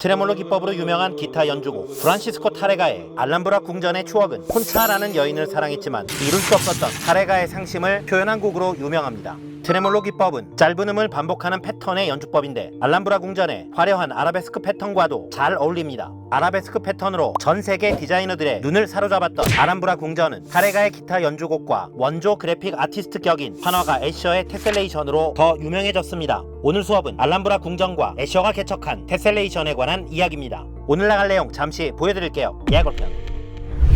트레몰로 기법으로 유명한 기타 연주곡 프란시스코 타레가의 알람브라 궁전의 추억은 콘차라는 여인을 사랑했지만 이룰 수 없었던 타레가의 상심을 표현한 곡으로 유명합니다. 트레몰로 기법은 짧은 음을 반복하는 패턴의 연주법인데 알람브라 궁전의 화려한 아라베스크 패턴과도 잘 어울립니다. 아라베스크 패턴으로 전 세계 디자이너들의 눈을 사로잡았던 알람브라 궁전은 타레가의 기타 연주곡과 원조 그래픽 아티스트 격인 판화가 애셔의 테셀레이션으로 더 유명해졌습니다. 오늘 수업은 알람브라 궁전과 애셔가 개척한 테셀레이션에 관한 이야기입니다. 오늘 나갈 내용 잠시 보여드릴게요. 예고편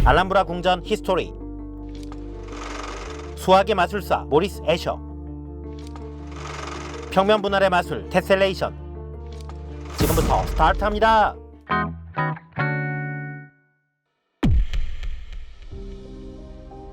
알람브라 궁전 히스토리. 수학의 마술사 모리스 애셔, 평면 분할의 마술 테셀레이션. 지금부터 스타트합니다.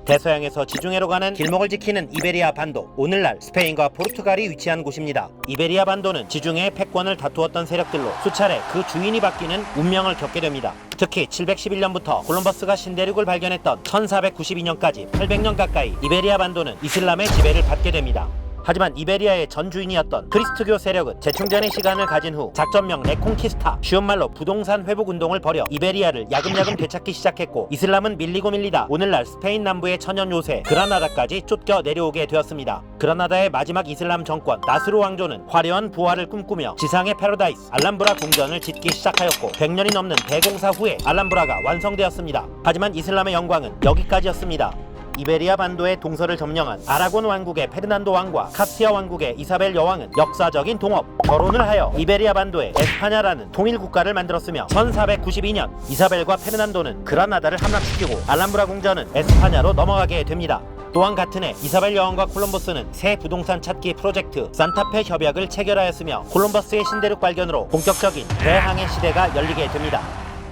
대서양에서 지중해로 가는 길목을 지키는 이베리아 반도, 오늘날 스페인과 포르투갈이 위치한 곳입니다. 이베리아 반도는 지중해의 패권을 다투었던 세력들로 수차례 그 주인이 바뀌는 운명을 겪게 됩니다. 특히 711년부터 콜럼버스가 신대륙을 발견했던 1492년까지 800년 가까이 이베리아 반도는 이슬람의 지배를 받게 됩니다. 하지만 이베리아의 전 주인이었던 그리스트교 세력은 재충전의 시간을 가진 후 작전명 레콩키스타, 쉬운 말로 부동산 회복 운동을 벌여 이베리아를 야금야금 되찾기 시작했고, 이슬람은 밀리고 밀리다 오늘날 스페인 남부의 천연 요새 그라나다까지 쫓겨 내려오게 되었습니다. 그라나다의 마지막 이슬람 정권 나스루 왕조는 화려한 부활을 꿈꾸며 지상의 패러다이스 알람브라 궁전을 짓기 시작하였고, 100년이 넘는 대공사 후에 알람브라가 완성되었습니다. 하지만 이슬람의 영광은 여기까지였습니다. 이베리아 반도의 동서를 점령한 아라곤 왕국의 페르난도 왕과 카스티아 왕국의 이사벨 여왕은 역사적인 동업, 결혼을 하여 이베리아 반도에 에스파냐라는 통일 국가를 만들었으며, 1492년 이사벨과 페르난도는 그라나다를 함락시키고 알람브라 궁전은 에스파냐로 넘어가게 됩니다. 또한 같은 해 이사벨 여왕과 콜럼버스는 새 부동산 찾기 프로젝트 산타페 협약을 체결하였으며, 콜럼버스의 신대륙 발견으로 본격적인 대항해 시대가 열리게 됩니다.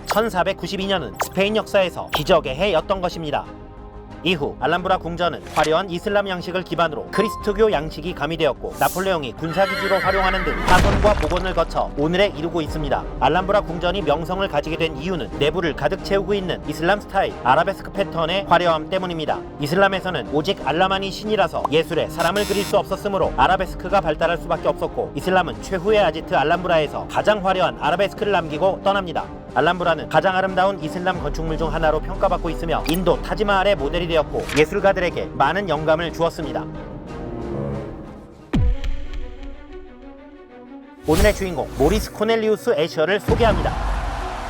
1492년은 스페인 역사에서 기적의 해였던 것입니다. 이후 알람브라 궁전은 화려한 이슬람 양식을 기반으로 그리스트교 양식이 가미되었고, 나폴레옹이 군사기지로 활용하는 등 파손과 복원을 거쳐 오늘에 이르고 있습니다. 알람브라 궁전이 명성을 가지게 된 이유는 내부를 가득 채우고 있는 이슬람 스타일 아라베스크 패턴의 화려함 때문입니다. 이슬람에서는 오직 알라만이 신이라서 예술에 사람을 그릴 수 없었으므로 아라베스크가 발달할 수밖에 없었고, 이슬람은 최후의 아지트 알람브라에서 가장 화려한 아라베스크를 남기고 떠납니다. 알람브라는 가장 아름다운 이슬람 건축물 중 하나로 평가받고 있으며 인도 타지마할의 모델이 되었고, 예술가들에게 많은 영감을 주었습니다. 오늘의 주인공 모리스 코넬리우스 애셔를 소개합니다.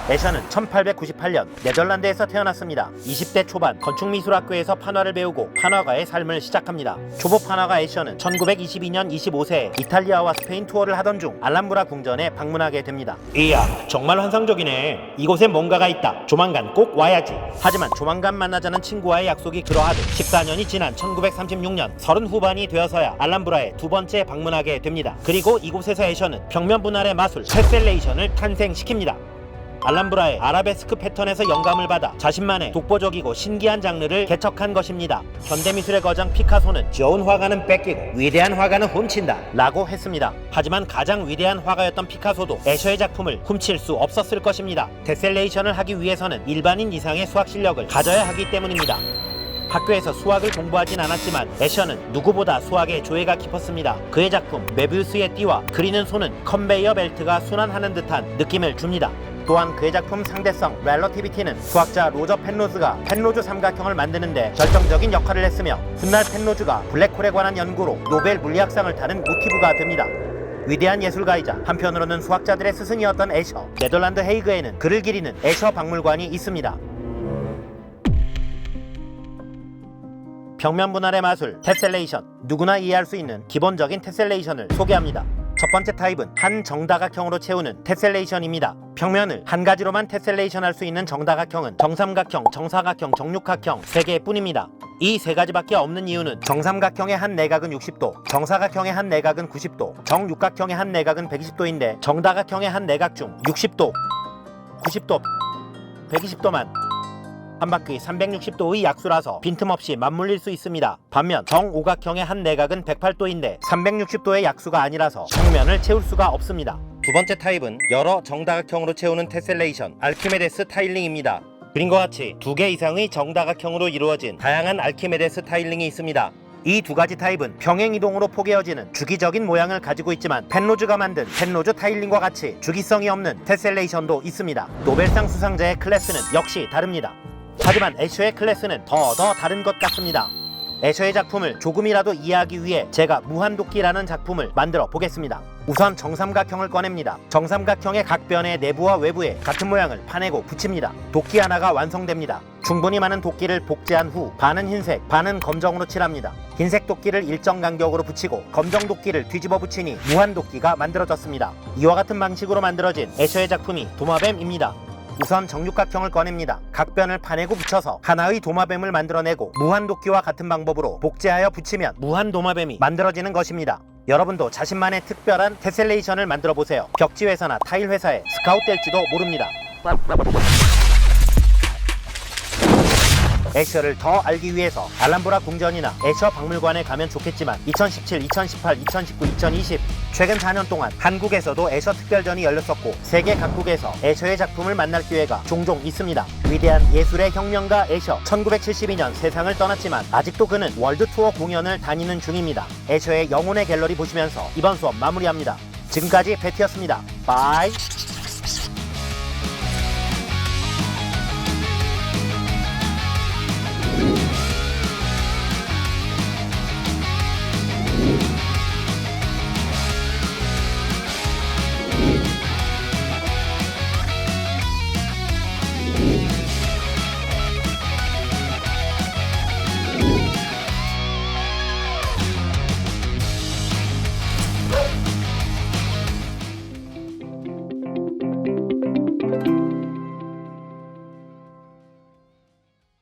애셔는 1898년 네덜란드에서 태어났습니다. 20대 초반 건축미술학교에서 판화를 배우고 판화가의 삶을 시작합니다. 초보 판화가 애셔는 1922년 25세에 이탈리아와 스페인 투어를 하던 중 알람브라 궁전에 방문하게 됩니다. 이야, 정말 환상적이네. 이곳에 뭔가가 있다. 조만간 꼭 와야지. 하지만 조만간 만나자는 친구와의 약속이 그러하듯 14년이 지난 1936년 30 후반이 되어서야 알람브라에 두 번째 방문하게 됩니다. 그리고 이곳에서 애셔는 평면 분할의 마술 테셀레이션을 탄생시킵니다. 알람브라의 아라베스크 패턴에서 영감을 받아 자신만의 독보적이고 신기한 장르를 개척한 것입니다. 현대미술의 거장 피카소는 좋은 화가는 뺏기고 위대한 화가는 훔친다 라고 했습니다. 하지만 가장 위대한 화가였던 피카소도 애셔의 작품을 훔칠 수 없었을 것입니다. 테셀레이션을 하기 위해서는 일반인 이상의 수학 실력을 가져야 하기 때문입니다. 학교에서 수학을 공부하진 않았지만 애셔는 누구보다 수학에 조예가 깊었습니다. 그의 작품 메비우스의 띠와 그리는 손은 컨베이어 벨트가 순환하는 듯한 느낌을 줍니다. 또한 그의 작품 상대성 렐러티비티는 수학자 로저 펜로즈가 펜로즈 삼각형을 만드는데 결정적인 역할을 했으며, 훗날 펜로즈가 블랙홀에 관한 연구로 노벨 물리학상을 타는 모티브가 됩니다. 위대한 예술가이자 한편으로는 수학자들의 스승이었던 애셔, 네덜란드 헤이그에는 그를 기리는 애셔 박물관이 있습니다. 평면 분할의 마술 테셀레이션, 누구나 이해할 수 있는 기본적인 테셀레이션을 소개합니다. 첫 번째 타입은 한 정다각형으로 채우는 테셀레이션입니다. 평면을 한 가지로만 테셀레이션 할 수 있는 정다각형은 정삼각형, 정사각형, 정육각형 3개뿐입니다. 이 세 가지밖에 없는 이유는 정삼각형의 한 내각은 60도, 정사각형의 한 내각은 90도, 정육각형의 한 내각은 120도인데 정다각형의 한 내각 중 60도, 90도, 120도만 한 바퀴 360도의 약수라서 빈틈없이 맞물릴 수 있습니다. 반면 정오각형의 한 내각은 108도인데 360도의 약수가 아니라서 평면을 채울 수가 없습니다. 두 번째 타입은 여러 정다각형으로 채우는 테셀레이션 알키메데스 타일링입니다. 그림과 같이 2개 이상의 정다각형으로 이루어진 다양한 알키메데스 타일링이 있습니다. 이 두 가지 타입은 평행이동으로 포개어지는 주기적인 모양을 가지고 있지만 펜로즈가 만든 펜로즈 타일링과 같이 주기성이 없는 테셀레이션도 있습니다. 노벨상 수상자의 클래스는 역시 다릅니다. 하지만 애셔의 클래스는 더 다른 것 같습니다. 애셔의 작품을 조금이라도 이해하기 위해 제가 무한도끼라는 작품을 만들어 보겠습니다. 우선 정삼각형을 꺼냅니다. 정삼각형의 각 변의 내부와 외부에 같은 모양을 파내고 붙입니다. 도끼 하나가 완성됩니다. 충분히 많은 도끼를 복제한 후 반은 흰색, 반은 검정으로 칠합니다. 흰색 도끼를 일정 간격으로 붙이고 검정 도끼를 뒤집어 붙이니 무한도끼가 만들어졌습니다. 이와 같은 방식으로 만들어진 애셔의 작품이 도마뱀입니다. 우선 정육각형을 꺼냅니다. 각 변을 파내고 붙여서 하나의 도마뱀을 만들어내고 무한도끼와 같은 방법으로 복제하여 붙이면 무한도마뱀이 만들어지는 것입니다. 여러분도 자신만의 특별한 테셀레이션을 만들어보세요. 벽지회사나 타일회사에 스카웃될지도 모릅니다. 애셔를 더 알기 위해서 알람브라 궁전이나 애셔 박물관에 가면 좋겠지만 2017, 2018, 2019, 2020 최근 4년 동안 한국에서도 애셔 특별전이 열렸었고 세계 각국에서 애셔의 작품을 만날 기회가 종종 있습니다. 위대한 예술의 혁명가 애셔 1972년 세상을 떠났지만 아직도 그는 월드 투어 공연을 다니는 중입니다. 애셔의 영혼의 갤러리 보시면서 이번 수업 마무리합니다. 지금까지 베티였습니다. 바이.